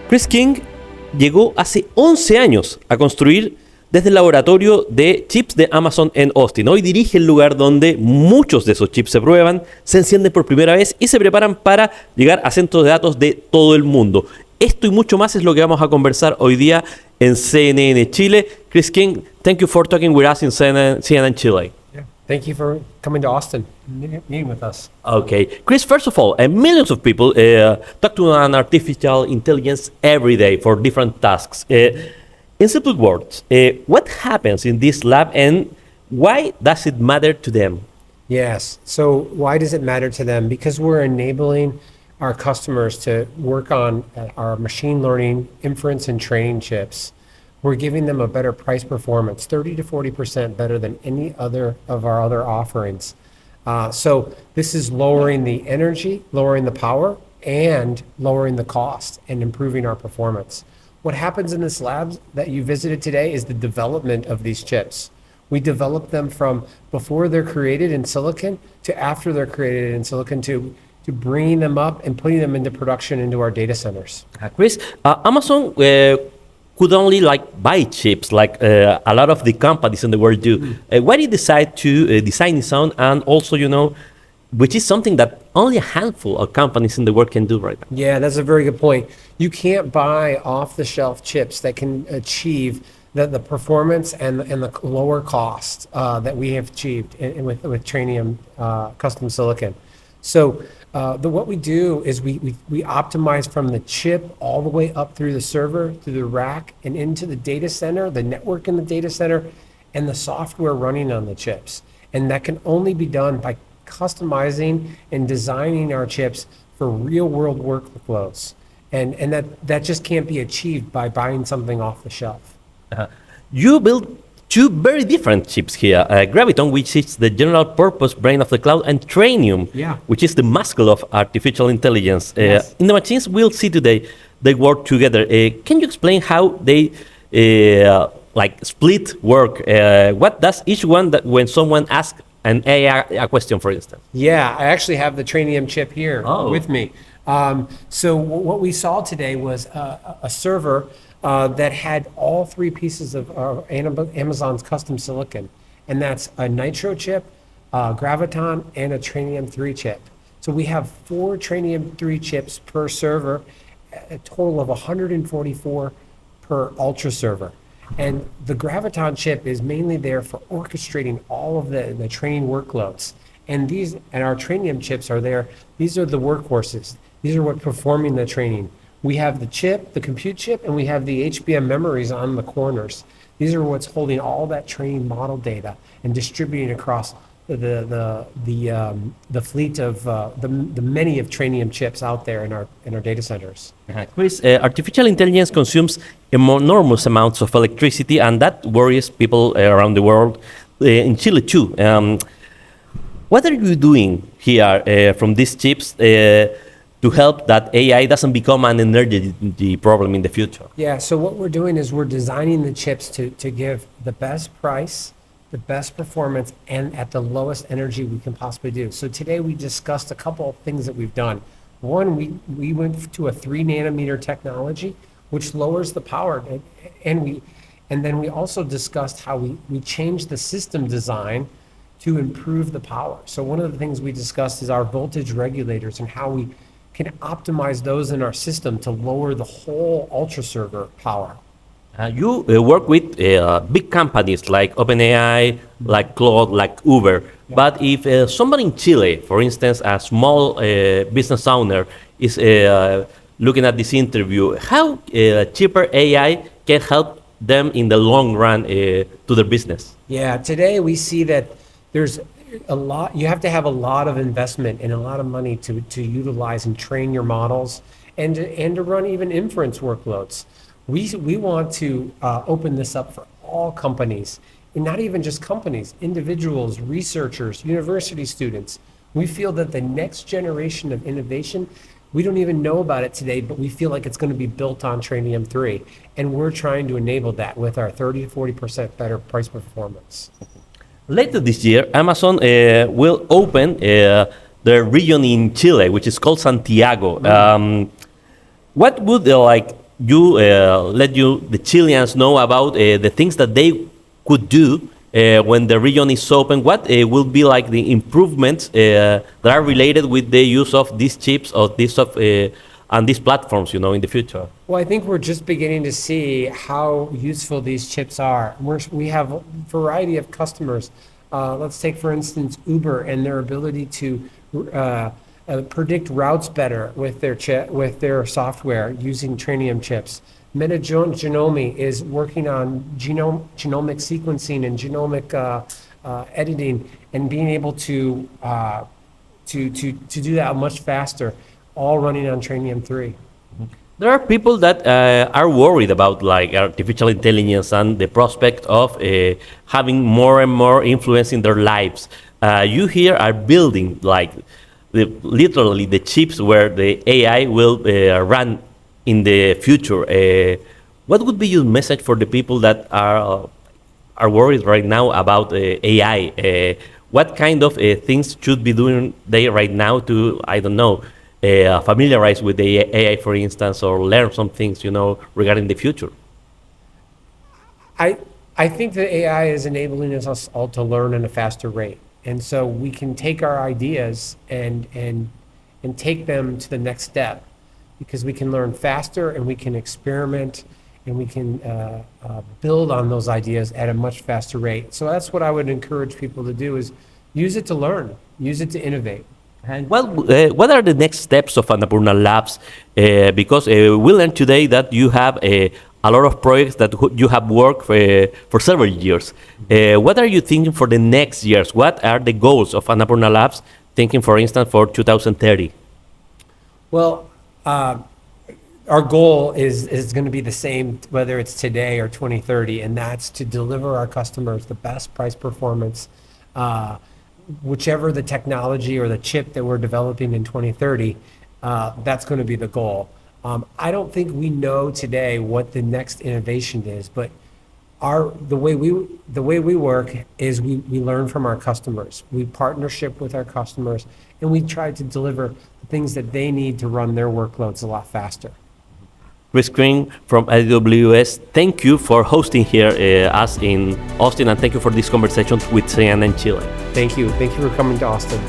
Kris King llegó hace 11 años a construir desde el laboratorio de chips de Amazon en Austin. Hoy dirige el lugar donde muchos de esos chips se prueban, se encienden por primera vez y se preparan para llegar a centros de datos de todo el mundo. Esto y mucho más es lo que vamos a conversar hoy día en CNN Chile. Kris King, thank you for talking with us in CNN Chile. Yeah. Thank you for coming to Austin, meeting with us. Okay. Kris, first of all, millions of people talk to an artificial intelligence every day for different tasks. In simple words, what happens in this lab and why does it matter to them? Yes. So why does it matter to them? Because we're enabling our customers to work on our machine learning, inference, and training chips. We're giving them a better price performance, 30 to 40% better than any other of our other offerings. So this is lowering the energy, lowering the power, and lowering the cost and improving our performance. What happens in this lab that you visited today is the development of these chips. We develop them from before they're created in silicon to after they're created in silicon to bringing them up and putting them into production into our data centers. Kris, Amazon could only buy chips like a lot of the companies in the world do. Why did you decide to design its own and also, which is something that only a handful of companies in the world can do right now? Yeah, that's a very good point. You can't buy off-the-shelf chips that can achieve the performance and the lower cost that we have achieved with Trainium custom silicon. So what we do is we optimize from the chip all the way up through the server, through the rack, and into the data center, the network in the data center, and the software running on the chips. And that can only be done by customizing and designing our chips for real-world workflows. And that just can't be achieved by buying something off the shelf. You built two very different chips here. Graviton, which is the general purpose brain of the cloud, and Trainium, which is the muscle of artificial intelligence. Yes. In the machines we'll see today, they work together. Can you explain how they split work? What does each one when someone asks an AI a question, for instance? Yeah, I actually have the Trainium chip here with me. So what we saw today was a server that had all three pieces of Amazon's custom silicon, and that's a Nitro chip, Graviton, and a Trainium 3 chip. So we have 4 Trainium 3 chips per server, a total of 144 per Ultra server. And the Graviton chip is mainly there for orchestrating all of the training workloads. And our Trainium chips are there. These are the workhorses. These are what performing the training. We have the chip, the compute chip, and we have the HBM memories on the corners. These are what's holding all that training model data and distributing across the fleet of the many of Trainium chips out there in our data centers. Kris, artificial intelligence consumes enormous amounts of electricity, and that worries people around the world, in Chile too. What are you doing here from these chips to help that AI doesn't become an energy problem in the future? Yeah, so what we're doing is we're designing the chips to give the best price, the best performance, and at the lowest energy we can possibly do. So today we discussed a couple of things that we've done. One, we went to a 3 nanometer technology, which lowers the power, and then we also discussed how we changed the system design to improve the power. So one of the things we discussed is our voltage regulators and how we can optimize those in our system to lower the whole Ultra server power. You work with big companies like OpenAI, like Claude, like Uber. Yeah. But if somebody in Chile, for instance, a small business owner, is looking at this interview, how cheaper AI can help them in the long run to their business? Yeah, today we see that there's you have to have a lot of investment and a lot of money to utilize and train your models and to run even inference workloads. We want to open this up for all companies, and not even just companies, individuals, researchers, university students. We feel that the next generation of innovation, we don't even know about it today, but we feel like it's going to be built on Trainium 3, and we're trying to enable that with our 30 to 40% better price performance. Later this year, Amazon will open the region in Chile, which is called Santiago. What would the Chileans know about the things that they could do when the region is open. What will be like the improvements that are related with the use of these chips or and these platforms, in the future? Well, I think we're just beginning to see how useful these chips are. We have a variety of customers. Let's take, for instance, Uber and their ability to predict routes better with their software using Trainium chips. Metagenomi is working on genomic sequencing and genomic editing and being able to do that much faster, all running on Trainium 3. There are people that are worried about like artificial intelligence and the prospect of having more and more influence in their lives. You here are building like literally the chips where the AI will run in the future. What would be your message for the people that are worried right now about AI? What kind of things should be doing they right now to, I don't know, familiarize with the AI, for instance, or learn some things, regarding the future? I think that AI is enabling us all to learn at a faster rate. And so we can take our ideas and take them to the next step, because we can learn faster and we can experiment and we can build on those ideas at a much faster rate. So that's what I would encourage people to do, is use it to learn, use it to innovate. And what are the next steps of Annapurna Labs? Because we learned today that you have a lot of projects that you have worked for several years. What are you thinking for the next years? What are the goals of Annapurna Labs, thinking, for instance, for 2030? Well, our goal is going to be the same, whether it's today or 2030, and that's to deliver our customers the best price performance, whichever the technology or the chip that we're developing in 2030, that's going to be the goal. I don't think we know today what the next innovation is, but the way we work is we learn from our customers. We partnership with our customers, and we try to deliver the things that they need to run their workloads a lot faster. Kris King from AWS, thank you for hosting here us in Austin, and thank you for this conversation with CNN Chile. Thank you. Thank you for coming to Austin.